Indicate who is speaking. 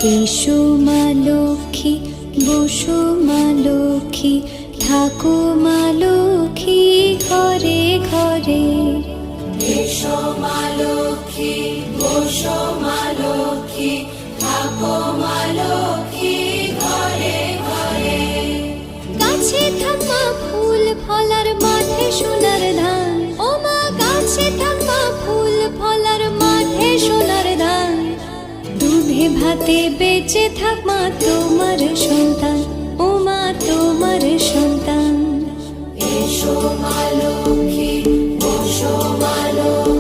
Speaker 1: এসো মা লক্ষ্মী, বসো মা লক্ষ্মী, থাকো মা লক্ষ্মী ঘরে ঘরে।
Speaker 2: এসো মা লক্ষ্মী, বসো মা লক্ষ্মী, থাকো মা লক্ষ্মী ঘরে ঘরে।
Speaker 1: গাছে থাক মা ফুল ফলার, মাঠে সোনার ধান। ও মা গাছে থাক মা ফুল ফলার, মাঠে সোনার ধান। দুধে ভাতে বেঁচে থাক মা তোমার সন্তান, ও মা তোমার সন্তান।
Speaker 2: এসো মা লক্ষ্মী, বসো মা লক্ষ্মী,